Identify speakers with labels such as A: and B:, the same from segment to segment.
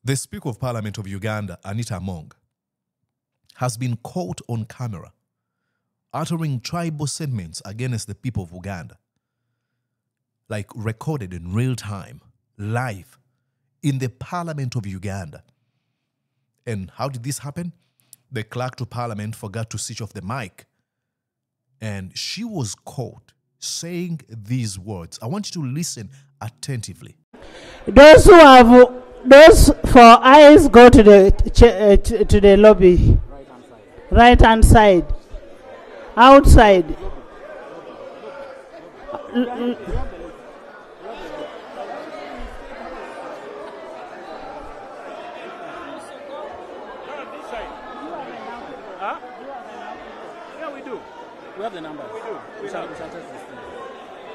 A: The Speaker of Parliament of Uganda, Anita Among, has been caught on camera uttering tribal sentiments against the people of Uganda, like recorded in real time, live, in the Parliament of Uganda. And how did this happen? The clerk to Parliament forgot to switch off the mic, and she was caught saying these words. I want you to listen attentively.
B: Those for eyes go to the lobby. Right hand side. Outside.
C: Huh? Yeah, we do. We have the number. We do. We shall test this thing.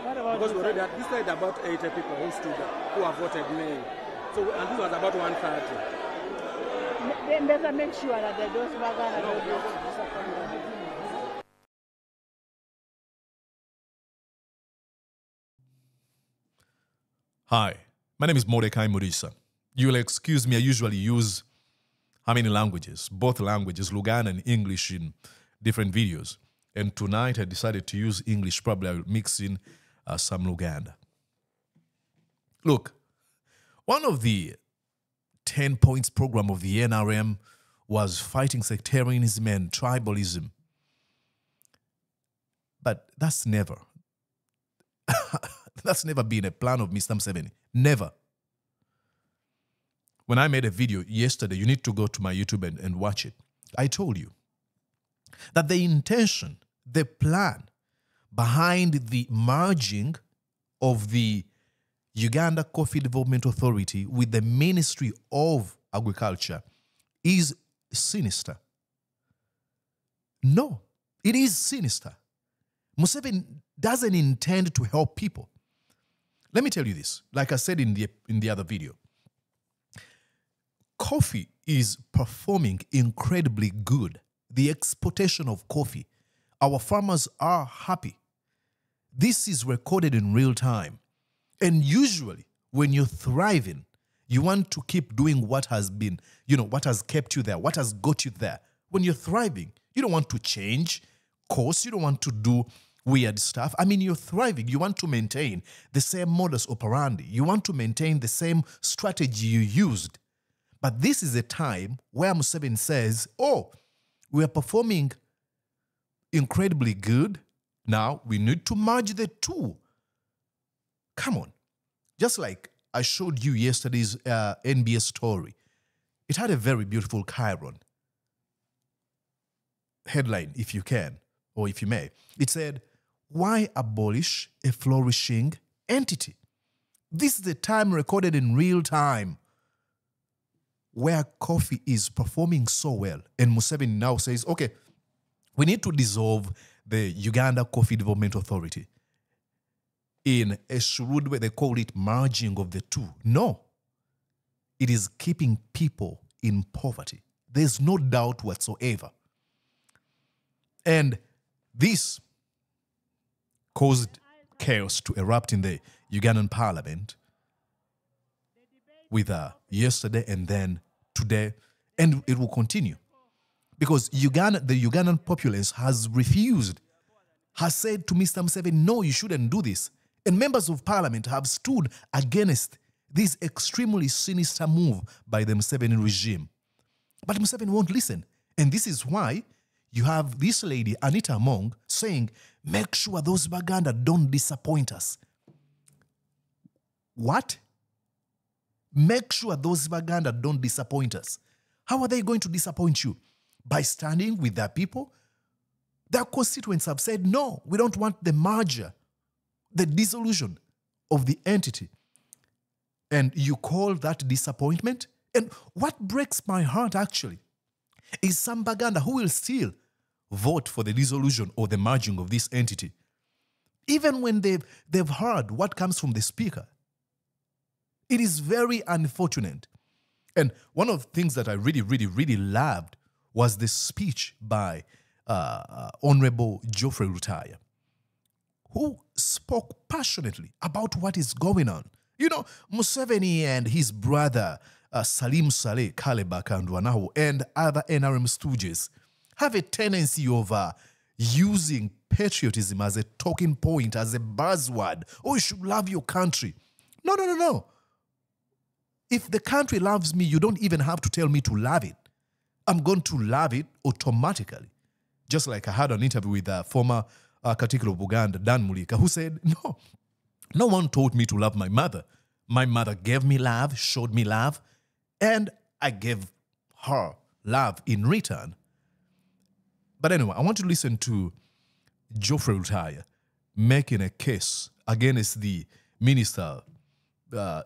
C: Because we already had, this side about 80 people who stood up, who have voted May. So, and this was about 130.
B: Then better make sure that those Baganda don't disappoint.
A: Hi, my name is Mordecai Murisa. You will excuse me, I usually use how many languages? Both languages, Luganda and English, in different videos. And tonight I decided to use English. Probably I will mix in some Luganda. Look, one of the 10 points program of the NRM was fighting sectarianism and tribalism. But that's never been a plan of Mr. Museveni. Never. When I made a video yesterday, you need to go to my YouTube and watch it. I told you that the intention, the plan behind the merging of the Uganda Coffee Development Authority with the Ministry of Agriculture is sinister. No, it is sinister. Museveni doesn't intend to help people. Let me tell you this, like I said in the other video. Coffee is performing incredibly good. The exportation of coffee, our farmers are happy. This is recorded in real time. And usually, when you're thriving, you want to keep doing what has been, what has kept you there, what has got you there. When you're thriving, you don't want to change course, you don't want to do weird stuff. I mean, you're thriving. You want to maintain the same modus operandi. You want to maintain the same strategy you used. But this is a time where Museveni says, oh, we are performing incredibly good. Now we need to merge the two. Come on. Just like I showed you yesterday's NBS story. It had a very beautiful chyron. Headline, if you can, or if you may. It said, why abolish a flourishing entity? This is the time recorded in real time where coffee is performing so well. And Museveni now says, okay, we need to dissolve the Uganda Coffee Development Authority. In a shrewd way, they call it merging of the two. No, it is keeping people in poverty. There's no doubt whatsoever. And this caused chaos to erupt in the Ugandan parliament with yesterday and then today, and it will continue. Because the Ugandan populace has refused, has said to Mr. Museveni, no, you shouldn't do this. And members of parliament have stood against this extremely sinister move by the Museveni regime. But Museveni won't listen. And this is why you have this lady, Anita Among, saying, make sure those Baganda don't disappoint us. What? Make sure those Baganda don't disappoint us. How are they going to disappoint you? By standing with their people? Their constituents have said, no, we don't want the merger, the dissolution of the entity. And you call that disappointment? And what breaks my heart, actually, is some Baganda who will still vote for the dissolution or the merging of this entity, even when they've heard what comes from the speaker. It is very unfortunate. And one of the things that I really, really, really loved was the speech by Honorable Geoffrey Lutaaya, who spoke passionately about what is going on. You know, Museveni and his brother, Salim Saleh, Kalebaka and Wanaho, and other NRM stooges have a tendency of using patriotism as a talking point, as a buzzword. Oh, you should love your country. No, no, no, no. If the country loves me, you don't even have to tell me to love it. I'm going to love it automatically. Just like I had an interview with former Katikkiro of Buganda, Dan Mulika, who said, no one taught me to love my mother. My mother gave me love, showed me love, and I gave her love in return. But anyway, I want to listen to Geoffrey Lutaaya making a case against the minister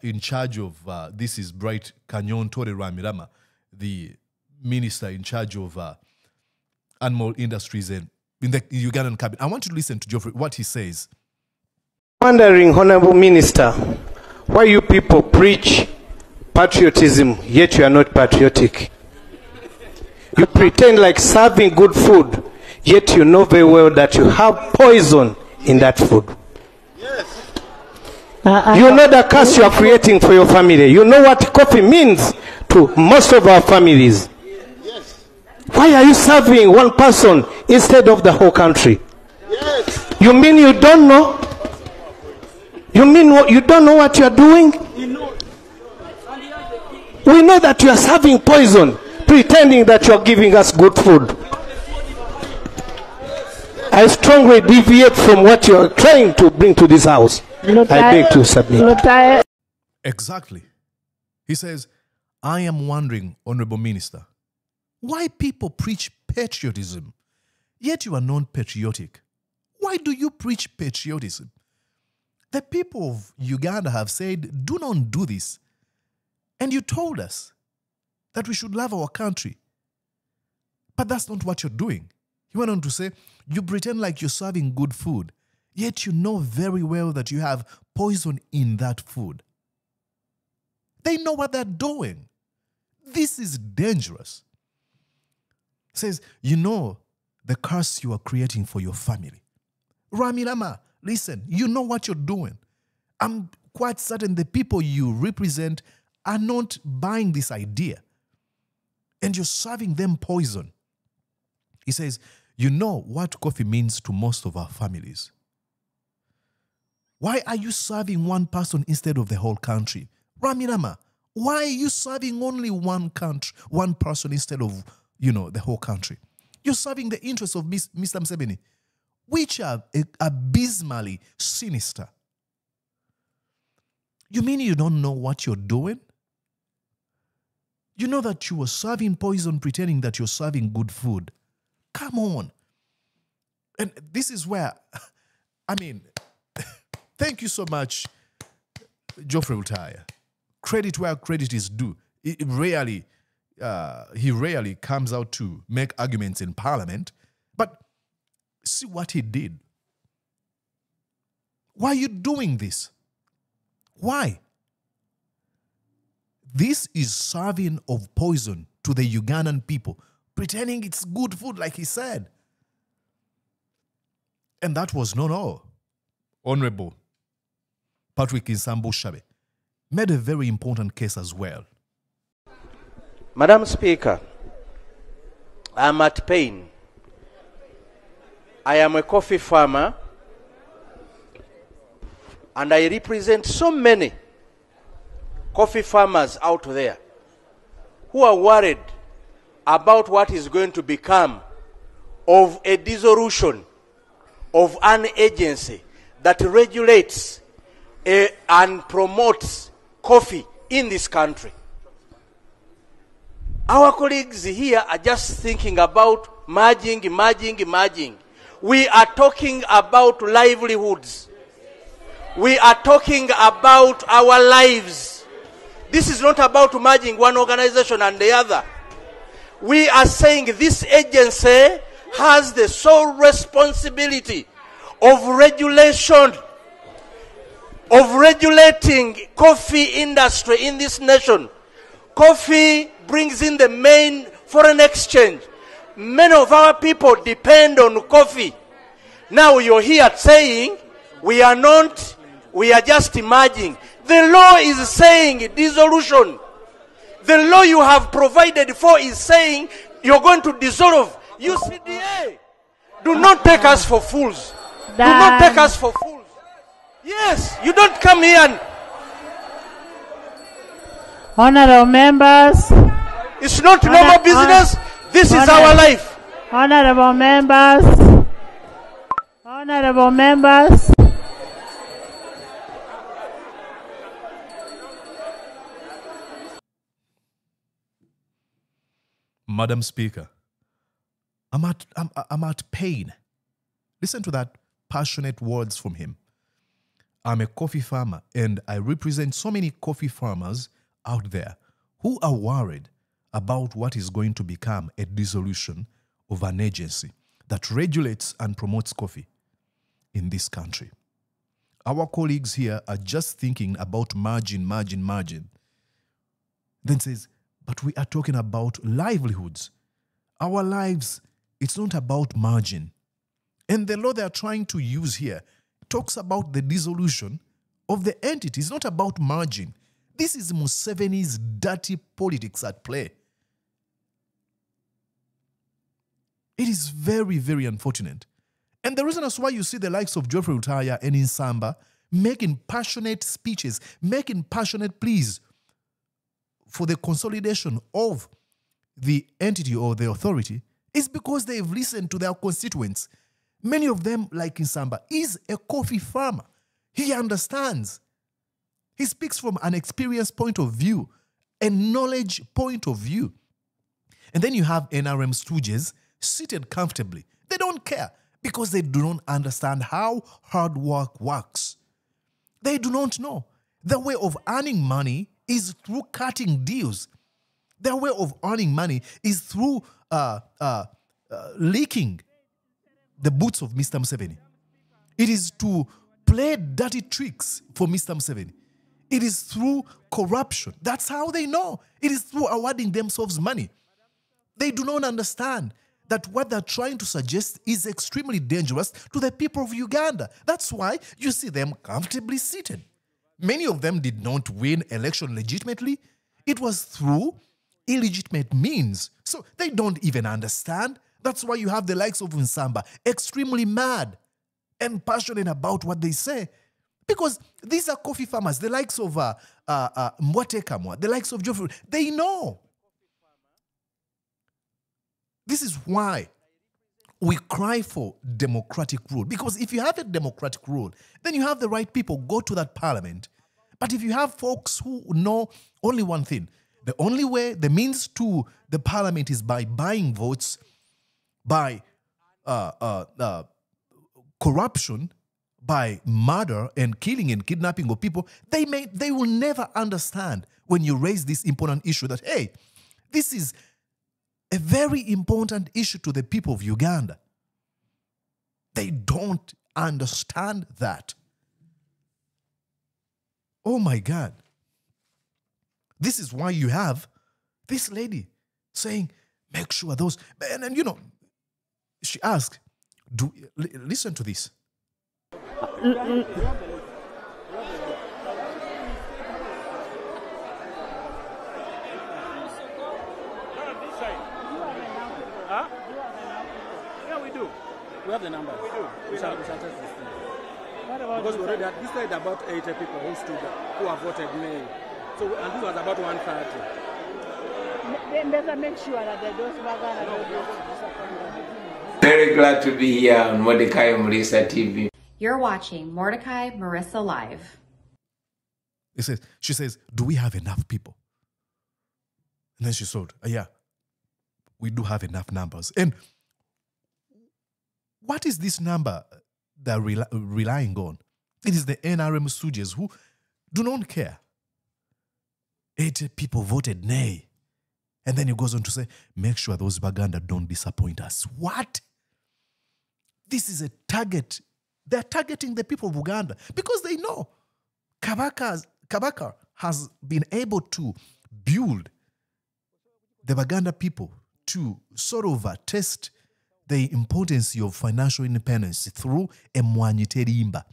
A: in charge of, this is Bright Kanyon Tore Ramirama, the minister in charge of animal industries in the Ugandan cabinet. I want to listen to Geoffrey, what he says.
D: Wondering, Honorable Minister, why you people preach patriotism, yet you are not patriotic. You pretend like serving good food, yet you know very well that you have poison in that food.
C: Yes.
D: You know the curse you are creating for your family. You know what coffee means to most of our families.
C: Yes.
D: Why are you serving one person instead of the whole country?
C: Yes.
D: You mean you don't know? You mean you don't know what you are doing? We know that you are serving poison, pretending that you are giving us good food. I strongly deviate from what you are trying to bring to this house. I beg to submit.
A: Exactly. He says, I am wondering, Honorable Minister, why people preach patriotism, yet you are non-patriotic. Why do you preach patriotism? The people of Uganda have said, do not do this. And you told us that we should love our country. But that's not what you're doing. He went on to say, you pretend like you're serving good food, yet you know very well that you have poison in that food. They know what they're doing. This is dangerous. He says, you know the curse you are creating for your family. Ramirama, listen, you know what you're doing. I'm quite certain the people you represent are not buying this idea. And you're serving them poison. He says, you know what coffee means to most of our families. Why are you serving one person instead of the whole country? Ramirama, why are you serving only one person instead of, the whole country? You're serving the interests of Mr. Museveni, which are abysmally sinister. You mean you don't know what you're doing? You know that you are serving poison pretending that you're serving good food. Come on. And this is where, thank you so much, Geoffrey Lutaaya. Credit where credit is due. He rarely comes out to make arguments in Parliament, but see what he did. Why are you doing this? Why? This is serving of poison to the Ugandan people, pretending it's good food, like he said. And that was not all. Honorable Patrick Nsambu-Shabe made a very important case as well.
D: Madam Speaker, I am at pain. I am a coffee farmer, and I represent so many coffee farmers out there who are worried about what is going to become of a dissolution of an agency that regulates and promotes coffee in this country. Our colleagues here are just thinking about merging. We are talking about livelihoods. We are talking about our lives. This is not about merging one organization and the other. We are saying this agency has the sole responsibility of regulation, of regulating coffee industry in this nation. Coffee brings in the main foreign exchange. Many of our people depend on coffee. Now you're here saying we are just merging. The law is saying dissolution. The law you have provided for is saying you're going to dissolve UCDA. Do not take us for fools. Do not take us for fools. Yes, you don't come here and...
B: Honorable members.
D: It's not normal business. This is our life.
B: Honorable members. Honorable members.
A: Madam Speaker, I'm at pain. Listen to that passionate words from him. I'm a coffee farmer and I represent so many coffee farmers out there who are worried about what is going to become a dissolution of an agency that regulates and promotes coffee in this country. Our colleagues here are just thinking about margin. Then says, but we are talking about livelihoods. Our lives, it's not about margin. And the law they are trying to use here talks about the dissolution of the entity. It's not about margin. This is Museveni's dirty politics at play. It is very, very unfortunate. And the reason is why you see the likes of Geoffrey Lutaaya and Nsamba making passionate speeches, making passionate pleas for the consolidation of the entity or the authority is because they've listened to their constituents. Many of them, like Nsamba, is a coffee farmer. He understands. He speaks from an experience point of view, a knowledge point of view. And then you have NRM stooges seated comfortably. They don't care because they do not understand how hard work works. They do not know. The way of earning money is through cutting deals. Their way of earning money is through leaking the boots of Mr. Museveni. It is to play dirty tricks for Mr. Museveni. It is through corruption. That's how they know. It is through awarding themselves money. They do not understand that what they're trying to suggest is extremely dangerous to the people of Uganda. That's why you see them comfortably seated. Many of them did not win election legitimately. It was through illegitimate means. So they don't even understand. That's why you have the likes of Nsamba extremely mad and passionate about what they say. Because these are coffee farmers, the likes of Mwatekamwa, the likes of Geoffrey. They know. This is why we cry for democratic rule. Because if you have a democratic rule, then you have the right people go to that parliament. But if you have folks who know only one thing, the only way, the means to the parliament is by buying votes, by corruption, by murder and killing and kidnapping of people, they will never understand when you raise this important issue that, hey, this is a very important issue to the people of Uganda. They don't understand that. Oh my God. This is why you have this lady saying, make sure those, and you know, she asked, listen to this.
C: Yeah, we do. We have the numbers. We do. We shall test this thing. Because we already had, this side about 80 people who stood up, who have voted May. So, and this was about 130.
B: Better make sure that those Baganda don't disappoint.
E: Very glad to be here on Mordecai Marissa TV.
F: You're watching Mordecai Marissa Live.
A: She says, do we have enough people? And then she told, yeah, we do have enough numbers. And what is this number they're relying on? It is the NRM stooges who do not care. 80 people voted nay. And then he goes on to say, make sure those Baganda don't disappoint us. What? This is a target. They're targeting the people of Uganda because they know Kabaka has been able to build the Baganda people to sort of test the importance of financial independence through a Mwanyiterimba.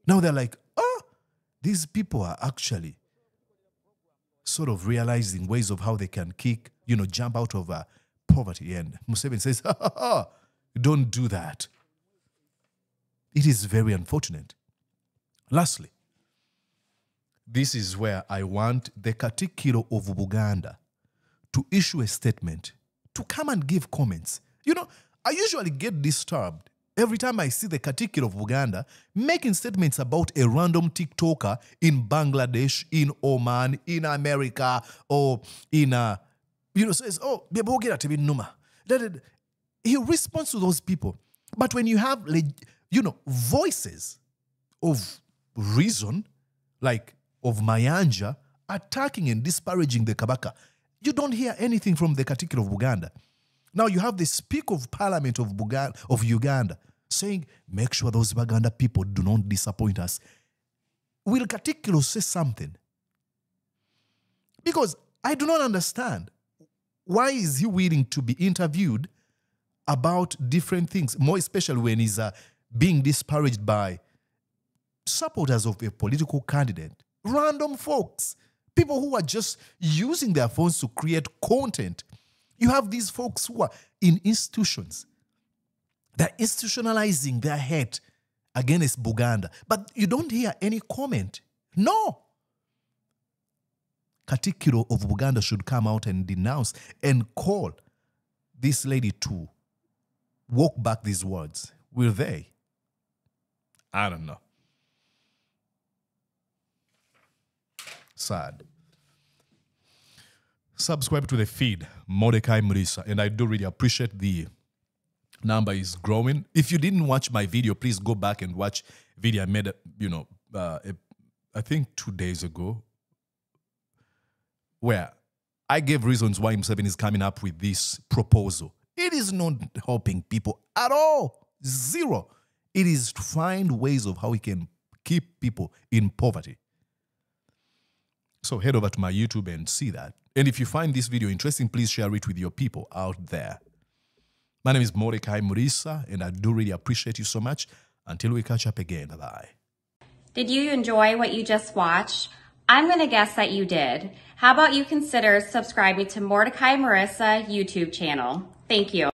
A: Now they're like, oh, these people are actually sort of realizing ways of how they can jump out of poverty. And Museveni says, ha, ha, ha, don't do that. It is very unfortunate. Lastly, this is where I want the Katikkiro of Buganda to issue a statement, to come and give comments. I usually get disturbed every time I see the Katikkiro of Buganda making statements about a random TikToker in Bangladesh, in Oman, in America, or in, says, oh, he responds to those people. But when you have, voices of reason, like of Mayanja, attacking and disparaging the Kabaka, you don't hear anything from the Katikkiro of Buganda. Now you have the Speaker of Parliament of Uganda saying, make sure those Baganda people do not disappoint us. Will Katikkiro say something? Because I do not understand. Why is he willing to be interviewed about different things, more especially when he's being disparaged by supporters of a political candidate? Random folks, people who are just using their phones to create content. You have these folks who are in institutions. They're institutionalizing their hate against Buganda. But you don't hear any comment. No. Katikkiro of Buganda should come out and denounce and call this lady to walk back these words. Will they? I don't know. Sad. Subscribe to the feed, Mordecai Murisa, and I do really appreciate the number is growing. If you didn't watch my video, please go back and watch video I made, I think 2 days ago, where I gave reasons why Museveni is coming up with this proposal. It is not helping people at all. Zero. It is to find ways of how we can keep people in poverty. So head over to my YouTube and see that. And if you find this video interesting, please share it with your people out there. My name is Mordecai Murisa, and I do really appreciate you so much. Until we catch up again, bye.
F: Did you enjoy what you just watched? I'm going to guess that you did. How about you consider subscribing to Mordecai Murisa YouTube channel? Thank you.